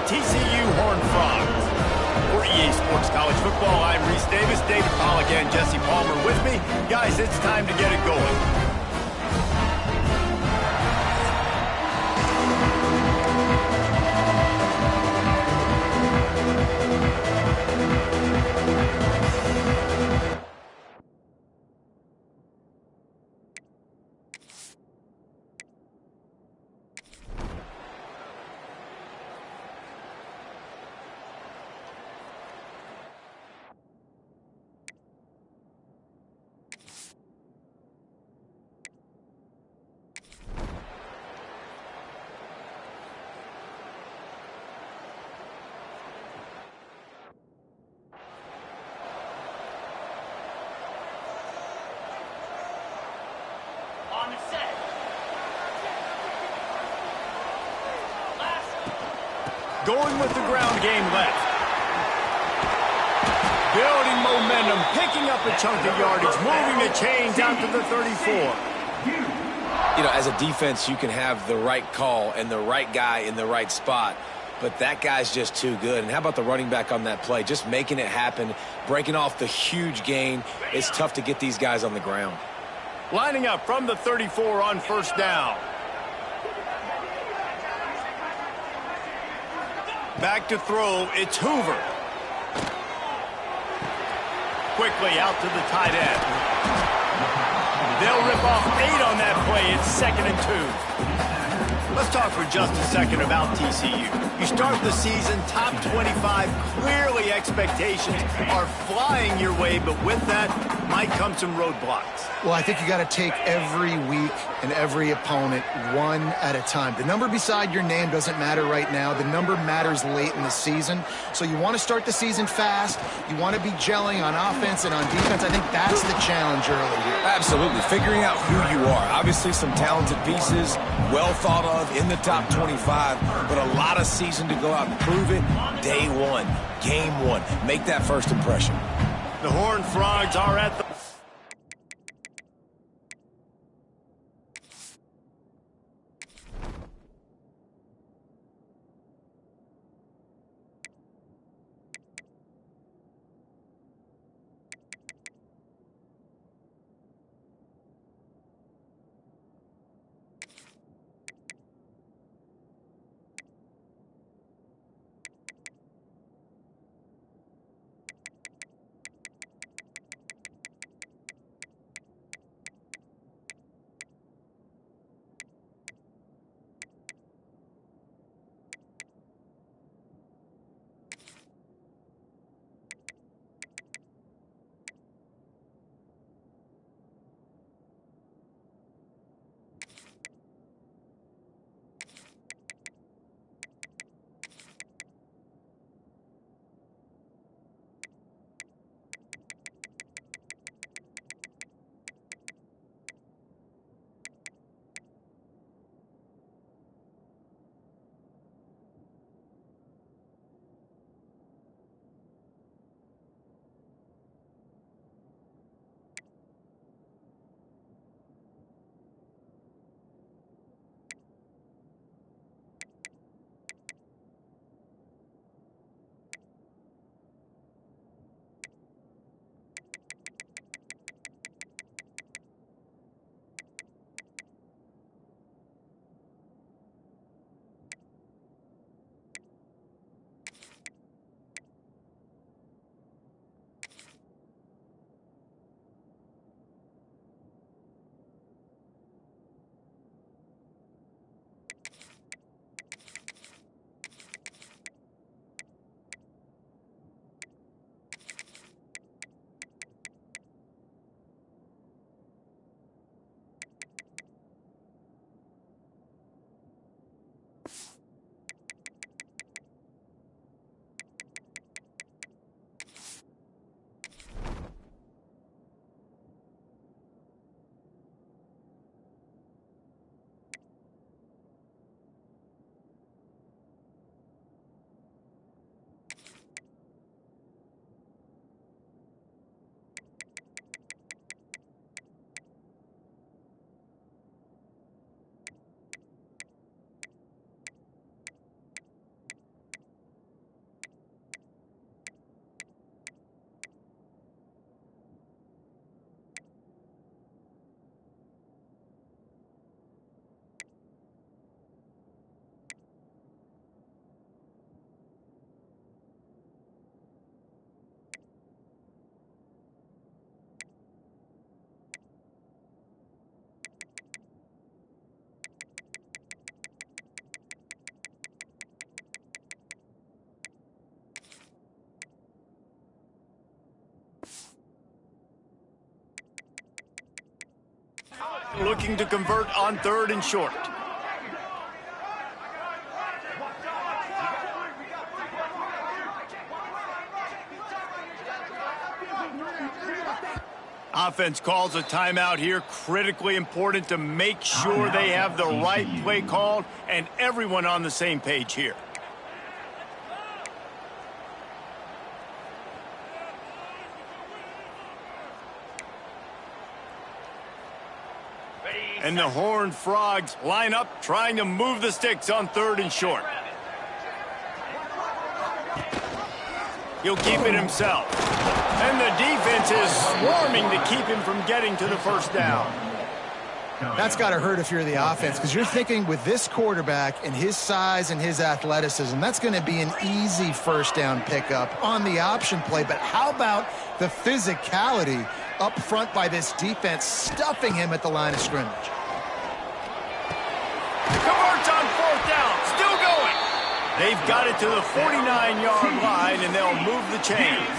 TCU Horned Frogs. For EA Sports College Football, I'm Reese Davis, David Pollack, and Jesse Palmer with me. Guys, it's time to get it going. Going with the ground game left. Building momentum, picking up a chunk of yardage, moving the chains out to the 34. You know, as a defense, you can have the right call and the right guy in the right spot, but that guy's just too good. And how about the running back on that play? Just making it happen, breaking off the huge gain. It's tough to get these guys on the ground. Lining up from the 34 on first down. Back to throw, it's Hoover. Quickly out to the tight end. They'll rip off 8 on that play. It's 2nd and 2. Let's talk for just a second about TCU. You start the season top 25. Clearly expectations are flying your way, but with that might come some roadblocks. Well, I think you got to take every week and every opponent one at a time. The number beside your name doesn't matter right now. The number matters late in the season. So you want to start the season fast. You want to be gelling on offense and on defense. I think that's the challenge early here. Absolutely. Figuring out who you are. Obviously some talented pieces, well thought of in the top 25, but a lot of season to go out and prove it. Day one, game one. Make that first impression. The Horned Frogs are at the looking to convert on 3rd and short. Offense calls a timeout here. Critically important to make sure they have the right play called and everyone on the same page here. And the Horned Frogs line up, trying to move the sticks on 3rd and short. He'll keep it himself. And the defense is swarming to keep him from getting to the first down. That's got to hurt if you're the offense, because you're thinking with this quarterback and his size and his athleticism, that's going to be an easy first down pickup on the option play. But how about the physicality up front by this defense, stuffing him at the line of scrimmage? Converts on 4th down, still going. They've got it to the 49-yard line, and they'll move the chains.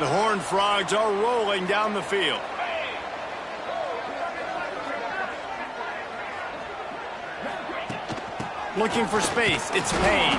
The Horned Frogs are rolling down the field. Looking for space, it's Payne.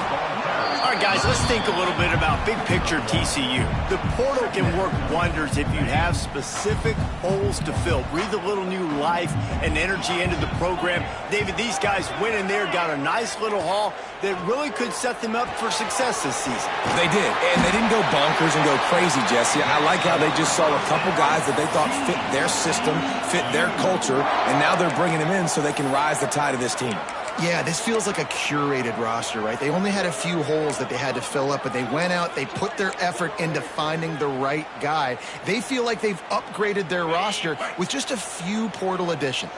All right, guys, let's think a little bit about big picture TCU. The portal can work wonders if you have specific holes to fill. Breathe a little new life and energy into the program. David, these guys went in there, got a nice little haul that really could set them up for success this season. They did, and they didn't go bonkers and go crazy, Jesse. I like how they just saw a couple guys that they thought fit their system, fit their culture, and now they're bringing them in so they can rise the tide of this team. Yeah, this feels like a curated roster, right? They only had a few holes that they had to fill up, but they went out, they put their effort into finding the right guy. They feel like they've upgraded their roster with just a few portal additions.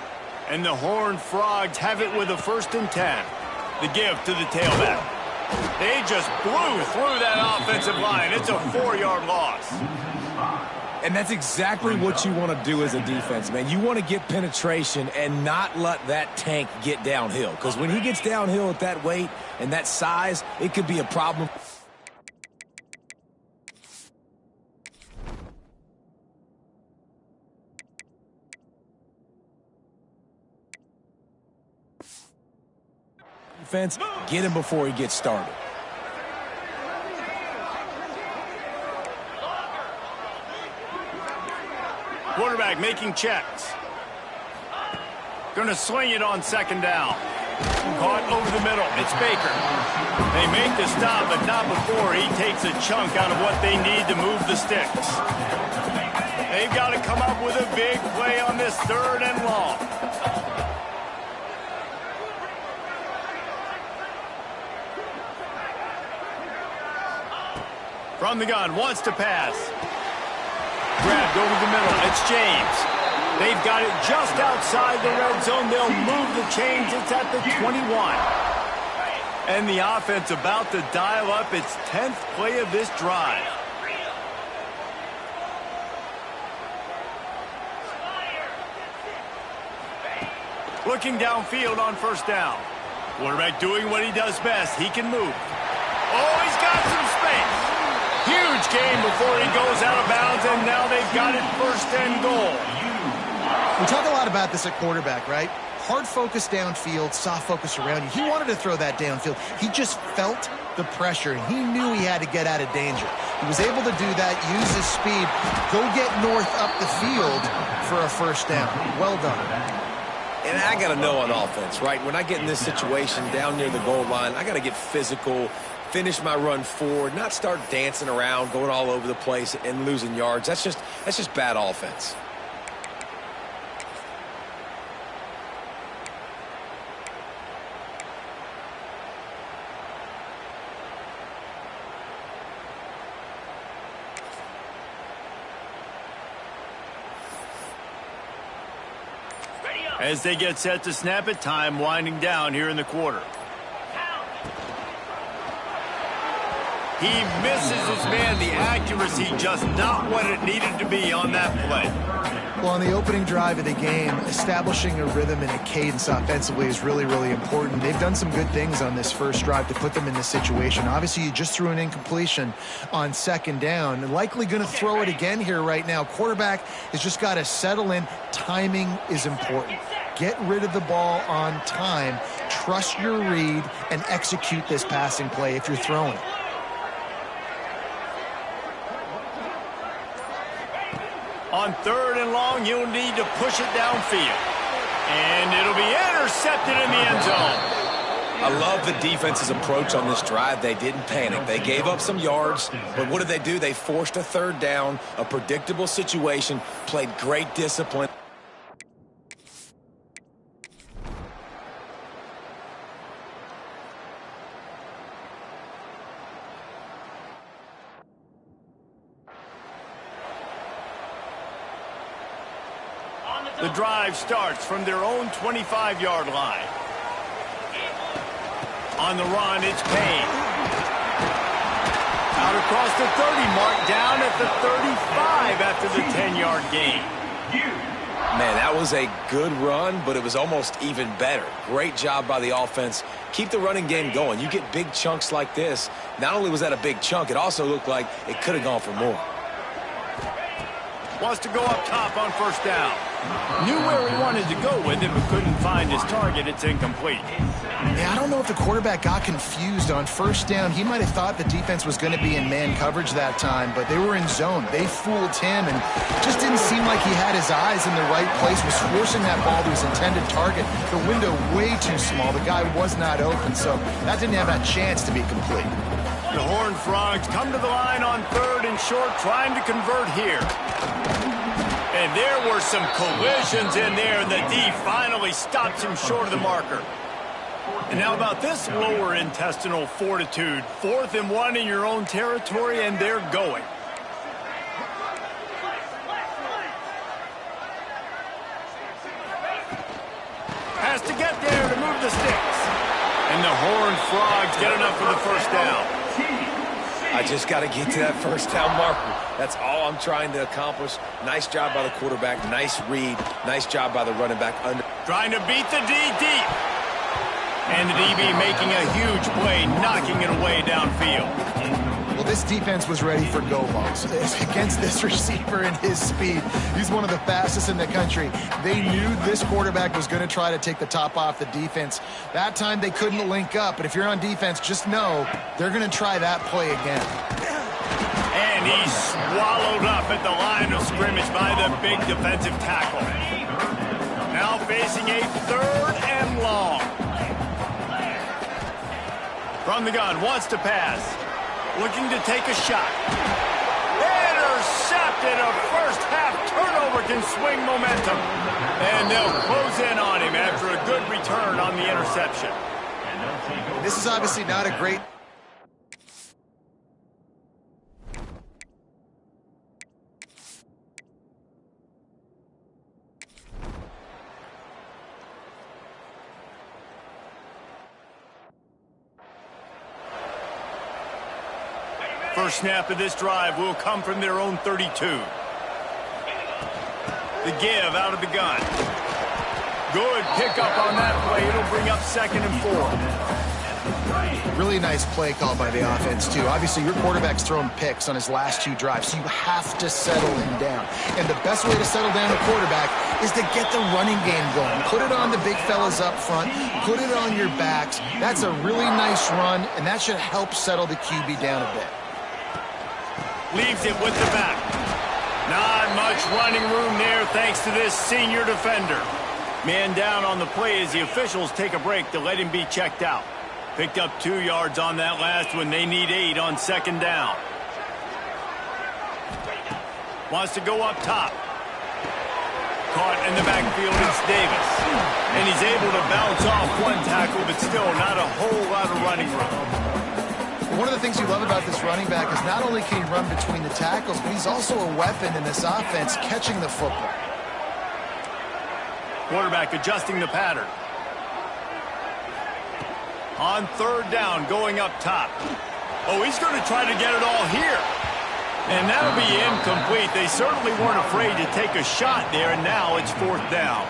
And the Horned Frogs have it with a 1st and 10. The give to the tailback. They just blew through that offensive line. It's a 4-yard loss. And that's exactly what you want to do as a defense, man. You want to get penetration and not let that tank get downhill. Because when he gets downhill at that weight and that size, it could be a problem. Defense, get him before he gets started. Quarterback making checks. Going to swing it on 2nd down. Caught over the middle. It's Baker. They make the stop, but not before he takes a chunk out of what they need to move the sticks. They've got to come up with a big play on this 3rd and long. From the gun, wants to pass. Grabbed over the middle. It's James. They've got it just outside the red zone. They'll move the chains. It's at the 21. And the offense about to dial up its 10th play of this drive. Looking downfield on 1st down. Quarterback doing what he does best. He can move. Oh, he's got some space. Huge game before he goes out of bounds, and now they've got it 1st and goal. We talk a lot about this at quarterback, right? Hard focus downfield, soft focus around you. He wanted to throw that downfield. He just felt the pressure. He knew he had to get out of danger. He was able to do that, use his speed, go get north up the field for a 1st down. Well done. And I got to know on offense, right? When I get in this situation down near the goal line, I got to get physical, finish my run forward, not start dancing around, going all over the place and losing yards. That's just bad offense. As they get set to snap it, time winding down here in the quarter. He misses his man. The accuracy just not what it needed to be on that play. Well, on the opening drive of the game, establishing a rhythm and a cadence offensively is really, really important. They've done some good things on this first drive to put them in this situation. Obviously, you just threw an incompletion on second down, and likely going to throw it again here right now. Quarterback has just got to settle in. Timing is important. Get rid of the ball on time. Trust your read and execute this passing play if you're throwing it. On third and long, you'll need to push it downfield. And it'll be intercepted in the end zone. I love the defense's approach on this drive. They didn't panic. They gave up some yards, but what did they do? They forced a third down, a predictable situation, played great discipline. The drive starts from their own 25-yard line. On the run, it's Payne. Out across the 30, mark down at the 35 after the 10-yard gain. Man, that was a good run, but it was almost even better. Great job by the offense. Keep the running game going. You get big chunks like this. Not only was that a big chunk, it also looked like it could have gone for more. Wants to go up top on first down. Knew where he wanted to go with it, but couldn't find his target. It's incomplete. Yeah, I don't know if the quarterback got confused on first down. He might have thought the defense was going to be in man coverage that time, but they were in zone. They fooled him, and just didn't seem like he had his eyes in the right place, was forcing that ball to his intended target. The window way too small. The guy was not open, so that didn't have a chance to be complete. The Horned Frogs come to the line on third and short, trying to convert here. And there were some collisions in there, and the D finally stops him short of the marker. And now about this lower intestinal fortitude. 4th and 1 in your own territory, and they're going. Has to get there to move the sticks. And the Horned Frogs get enough for the first down. I just got to get to that first down marker. That's all I'm trying to accomplish. Nice job by the quarterback. Nice read. Nice job by the running back. Trying to beat the D deep. And the DB making a huge play, knocking it away downfield. Well, this defense was ready for go balls against this receiver and his speed. He's one of the fastest in the country. They knew this quarterback was going to try to take the top off the defense. That time they couldn't link up, but if you're on defense, just know they're going to try that play again. And he's swallowed up at the line of scrimmage by the big defensive tackle. Now facing a third and long. From the gun, wants to pass. Looking to take a shot. Intercepted. A first-half turnover can swing momentum. And they'll close in on him after a good return on the interception. This is obviously not a great... First snap of this drive will come from their own 32. The give out of the gun. Good pickup on that play. It'll bring up 2nd and 4. Really nice play call by the offense, too. Obviously, your quarterback's thrown picks on his last 2 drives, so you have to settle him down. And the best way to settle down a quarterback is to get the running game going. Put it on the big fellas up front. Put it on your backs. That's a really nice run, and that should help settle the QB down a bit. Leaves it with the back. Not much running room there thanks to this senior defender. Man down on the play as the officials take a break to let him be checked out. Picked up 2 yards on that last one. They need 8 on 2nd down. Wants to go up top. Caught in the backfield, it's Davis. And he's able to bounce off one tackle, but still not a whole lot of running room. One of the things you love about this running back is not only can he run between the tackles, but he's also a weapon in this offense catching the football. Quarterback adjusting the pattern. On 3rd down, going up top. Oh, he's going to try to get it all here. And that'll be incomplete. They certainly weren't afraid to take a shot there, and now it's 4th down.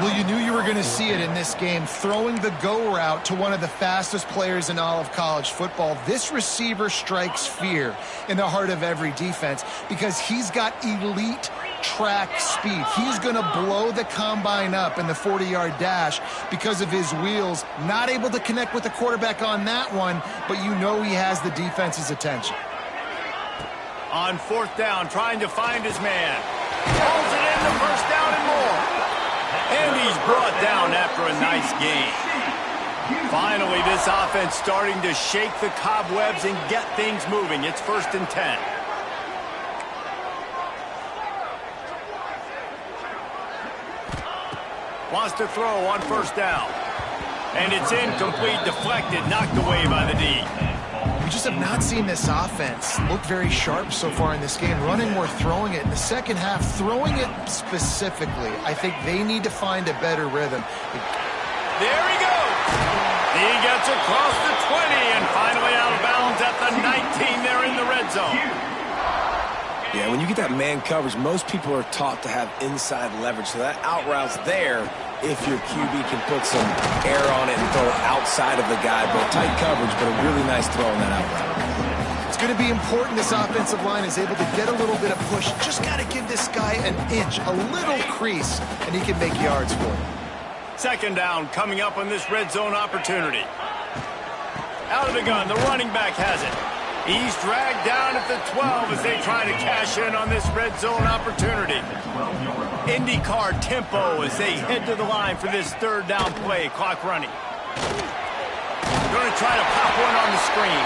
Well, you knew you were going to see it in this game, throwing the go route to one of the fastest players in all of college football. This receiver strikes fear in the heart of every defense because he's got elite track speed. He's going to blow the combine up in the 40-yard dash because of his wheels. Not able to connect with the quarterback on that one, but you know he has the defense's attention. On 4th down, trying to find his man. Pulls it in, the 1st down and more. And he's brought down after a nice gain. Finally, this offense starting to shake the cobwebs and get things moving. It's 1st and 10. Wants to throw on 1st down. And it's incomplete, deflected, knocked away by the D. We just have not seen this offense look very sharp so far in this game. Running more, throwing it. In the second half, throwing it specifically, I think they need to find a better rhythm. There he goes. He gets across the 20 and finally out of bounds at the 19 there in the red zone. Yeah, when you get that man coverage, most people are taught to have inside leverage. So that out route's there if your QB can put some air on it and throw it outside of the guy. But tight coverage, but a really nice throw on that out route. It's going to be important this offensive line is able to get a little bit of push. Just got to give this guy an inch, a little crease, and he can make yards for it. 2nd down coming up on this red zone opportunity. Out of the gun, the running back has it. He's dragged down at the 12 as they try to cash in on this red zone opportunity. IndyCar tempo as they head to the line for this 3rd down play. Clock running. Going to try to pop one on the screen.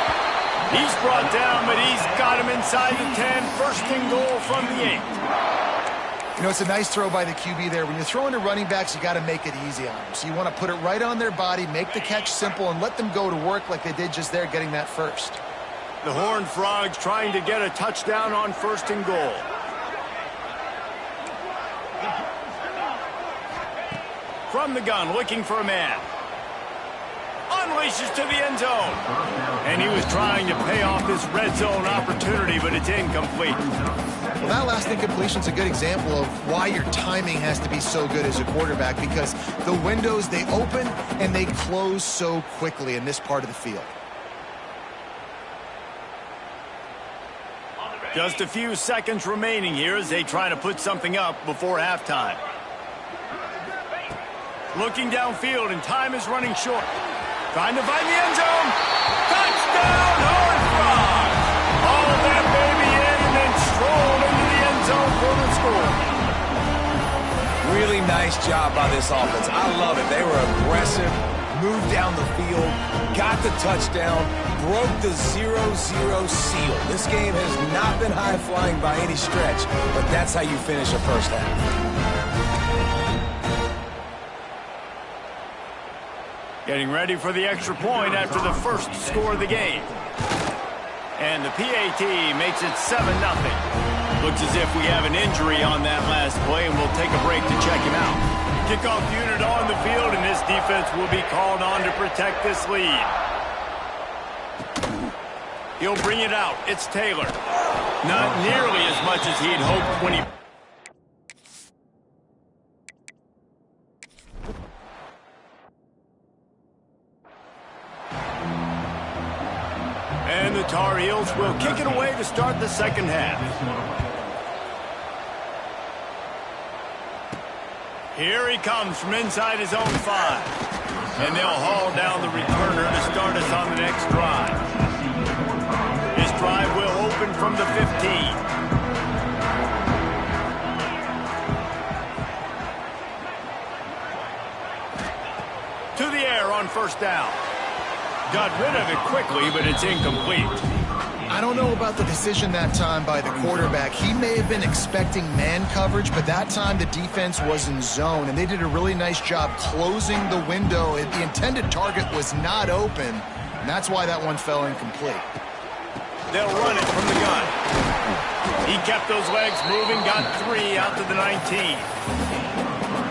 He's brought down, but he's got him inside the 10. 1st and goal from the 8. You know, it's a nice throw by the QB there. When you're throwing to running backs, you got to make it easy on them. So you want to put it right on their body, make the catch simple, and let them go to work like they did just there, getting that first. The Horned Frogs trying to get a touchdown on 1st and goal. From the gun, looking for a man. Unleashes to the end zone. And he was trying to pay off this red zone opportunity, but it's incomplete. Well, that last incompletion is a good example of why your timing has to be so good as a quarterback, because the windows, they open and they close so quickly in this part of the field. Just a few seconds remaining here as they try to put something up before halftime. Looking downfield, and time is running short. Trying to find the end zone. Touchdown, Horned Frogs! All that baby in and then strolled into the end zone for the score. Really nice job by this offense. I love it. They were aggressive, moved down the field, got the touchdown, broke the 0-0 seal. This game has not been high-flying by any stretch, but that's how you finish a first half. Getting ready for the extra point after the first score of the game. And the PAT makes it 7-0. Looks as if we have an injury on that last play, and we'll take a break to check him out. Kickoff unit on the field, and this defense will be called on to protect this lead. He'll bring it out. It's Taylor. Not nearly as much as he'd hoped when he... And the Tar Heels will kick it away to start the second half. Here he comes from inside his own 5. And they'll haul down the returner to start us on the next drive. This drive will open from the 15. To the air on 1st down. Got rid of it quickly, but it's incomplete. I don't know about the decision that time by the quarterback. He may have been expecting man coverage, but that time the defense was in zone, and they did a really nice job closing the window. The intended target was not open, and that's why that one fell incomplete. They'll run it from the gun. He kept those legs moving, got 3 out to the 19.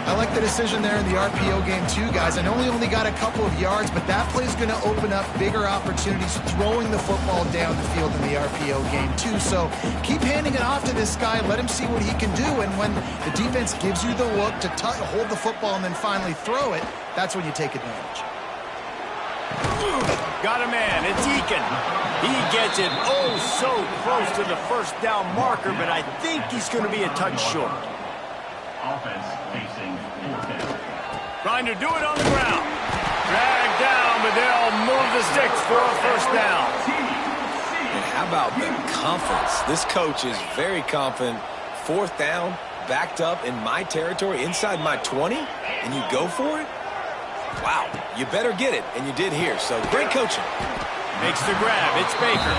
I like the decision there in the RPO game too, guys. I know he only got a couple of yards, but that play is going to open up bigger opportunities throwing the football down the field in the RPO game too. So keep handing it off to this guy. Let him see what he can do. And when the defense gives you the look to hold the football and then finally throw it, that's when you take advantage. Got a man. It's Eakin. He gets it oh so close to the first down marker, but I think he's going to be a touch short. Offense facing fourth down. Trying to do it on the ground. Dragged down, but they'll move the sticks for a first down. And how about the confidence? This coach is very confident. Fourth down, backed up in my territory, inside my 20, and you go for it? Wow, you better get it, and you did here. So great coaching. Makes the grab. It's Baker.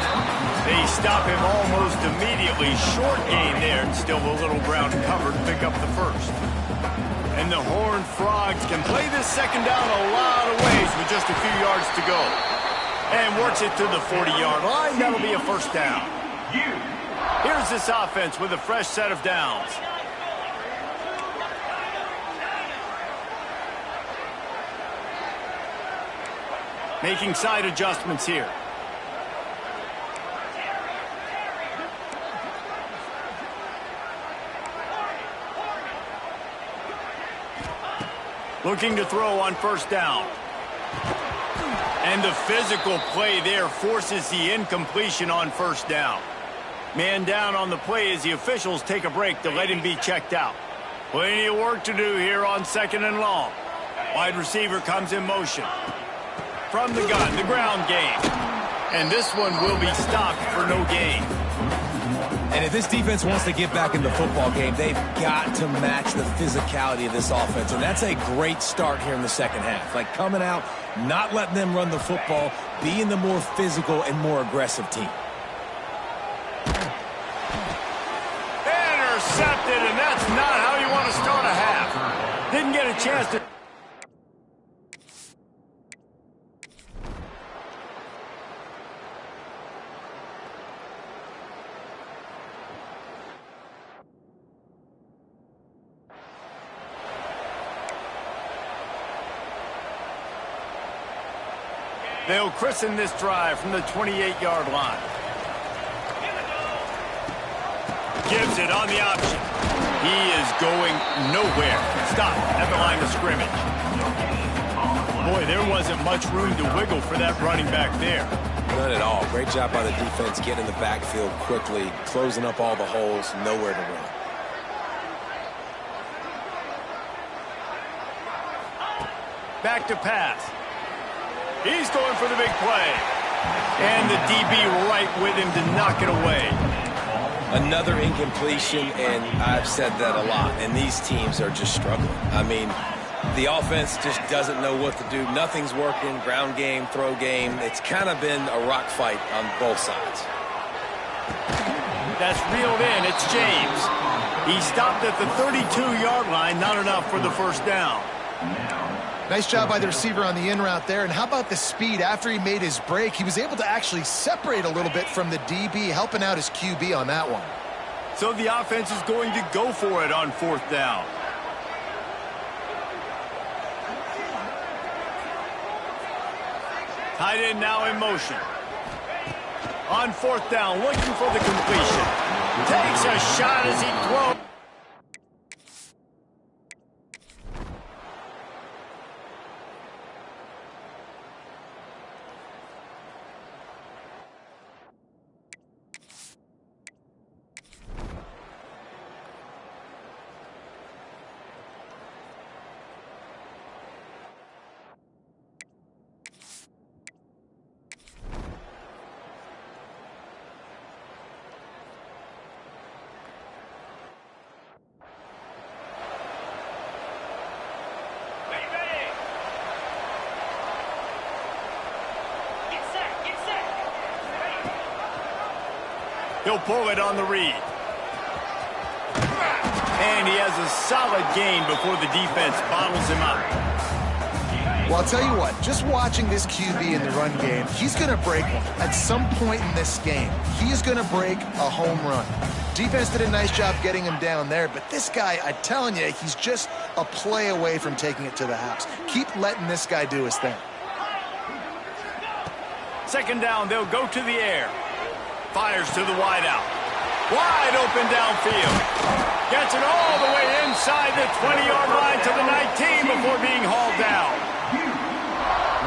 They stop him almost immediately. Short gain there, and still a little ground covered. Pick up the first. And the Horned Frogs can play this second down a lot of ways with just a few yards to go. And works it to the 40-yard line. That'll be a first down. Here's this offense with a fresh set of downs. Making side adjustments here. Looking to throw on first down. And the physical play there forces the incompletion on first down. Man down on the play as the officials take a break to let him be checked out. Plenty of work to do here on second and long. Wide receiver comes in motion. From the gun, the ground game. And this one will be stopped for no gain. And if this defense wants to get back in the football game, they've got to match the physicality of this offense. And that's a great start here in the second half. Like coming out, not letting them run the football, being the more physical and more aggressive team. Intercepted, and that's not how you want to start a half. Didn't get a chance to... They'll christen this drive from the 28-yard line. Gives it on the option. He is going nowhere. Stop at the line of scrimmage. Boy, there wasn't much room to wiggle for that running back there. None at all. Great job by the defense getting in the backfield quickly, closing up all the holes, nowhere to run. Back to pass. He's going for the big play. And the DB right with him to knock it away. Another incompletion, and I've said that a lot, and these teams are just struggling. I mean, the offense just doesn't know what to do. Nothing's working, ground game, throw game. It's kind of been a rock fight on both sides. That's reeled in. It's James. He stopped at the 32-yard line, not enough for the first down. Nice job by the receiver on the in route there. And how about the speed after he made his break? He was able to actually separate a little bit from the DB, helping out his QB on that one. So the offense is going to go for it on fourth down. Tight end now in motion. On fourth down, looking for the completion. Takes a shot as he throws. He'll pull it on the read. And he has a solid gain before the defense bottles him up. Well, I'll tell you what, just watching this QB in the run game, he's going to break one. At some point in this game, he is going to break a home run. Defense did a nice job getting him down there, but this guy, I'm telling you, he's just a play away from taking it to the house. Keep letting this guy do his thing. Second down, they'll go to the air. Fires to the wideout. Wide open downfield. Gets it all the way inside the 20-yard line to the 19 before being hauled down.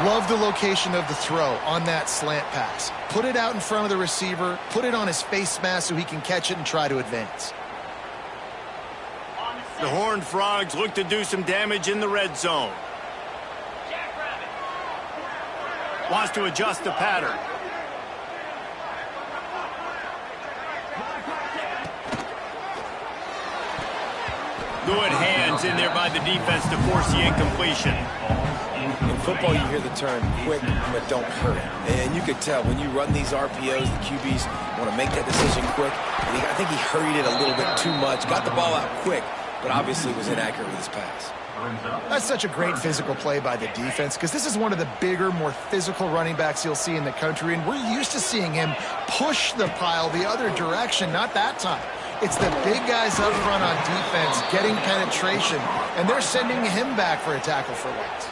Love the location of the throw on that slant pass. Put it out in front of the receiver, put it on his face mask so he can catch it and try to advance. The Horned Frogs look to do some damage in the red zone. Wants to adjust the pattern. Good hands in there by the defense to force the incompletion. In football, you hear the term quick but don't hurt. And you could tell when you run these RPOs, the QBs want to make that decision quick. And I think he hurried it a little bit too much. Got the ball out quick, but obviously was inaccurate with his pass. That's such a great physical play by the defense because this is one of the bigger, more physical running backs you'll see in the country, and we're used to seeing him push the pile the other direction, not that time. It's the big guys up front on defense getting penetration, and they're sending him back for a tackle for loss.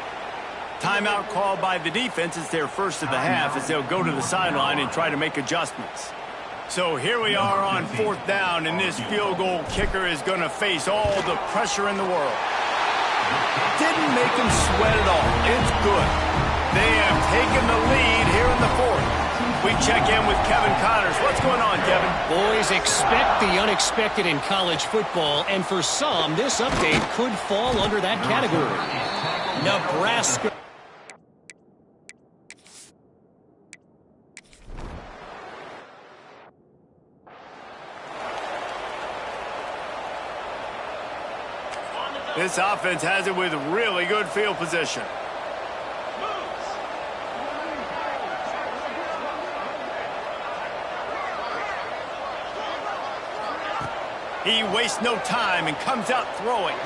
Timeout called by the defense. It's their first of the half as they'll go to the sideline and try to make adjustments. So here we are on fourth down, and this field goal kicker is going to face all the pressure in the world. Didn't make him sweat at all. It's good. They have taken the lead here in the fourth. We check in with Kevin Connors. What's going on, Kevin? Boys, expect the unexpected in college football, and for some, this update could fall under that category. Nebraska. This offense has it with really good field position. He wastes no time and comes out throwing.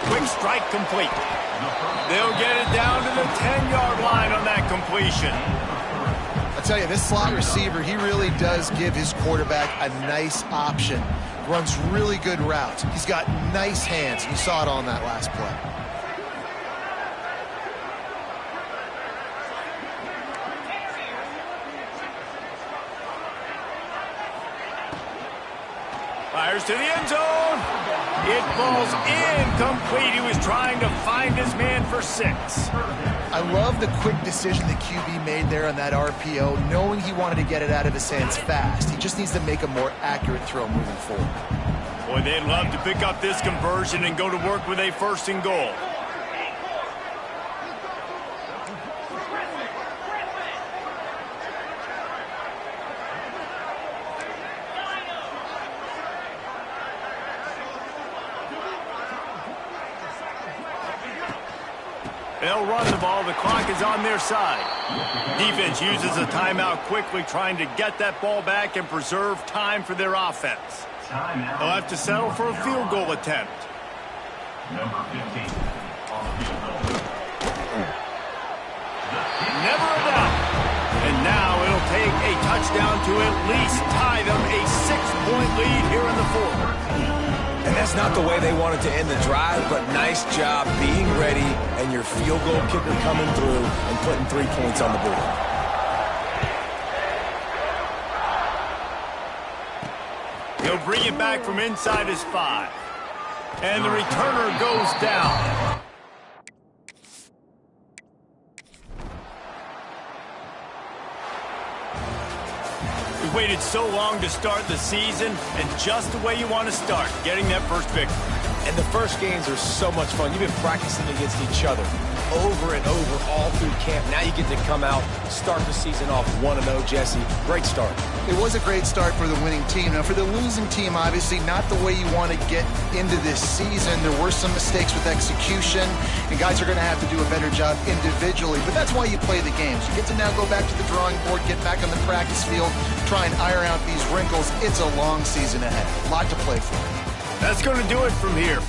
Quick strike complete. They'll get it down to the 10-yard line on that completion. I tell you, this slot receiver, he really does give his quarterback a nice option. Runs really good routes. He's got nice hands. You saw it on that last play. Fires to the end zone. It falls incomplete. He was trying to find his man for 6. I love the quick decision the QB made there on that RPO, knowing he wanted to get it out of his hands fast. He just needs to make a more accurate throw moving forward. Boy, they'd love to pick up this conversion and go to work with a 1st and goal. They'll run the ball. The clock is on their side. Defense uses a timeout quickly, trying to get that ball back and preserve time for their offense. They'll have to settle for a field goal attempt. Number 15 on the field goal. Never a doubt. And now it'll take a touchdown to at least tie them a 6-point lead here in the fourth. And that's not the way they wanted to end the drive, but nice job being ready and your field goal kicker coming through and putting 3 points on the board. He'll bring it back from inside his 5. And the returner goes down. We waited so long to start the season, and just the way you want to start, getting that first victory. And the first games are so much fun. You've been practicing against each other over and over all through camp. Now you get to come out, start the season off 1-0, Jesse. Great start. It was a great start for the winning team. Now, for the losing team, obviously not the way you want to get into this season. There were some mistakes with execution, and guys are going to have to do a better job individually. But that's why you play the games. You get to now go back to the drawing board, get back on the practice field, try and iron out these wrinkles. It's a long season ahead. A lot to play for. That's going to do it from here.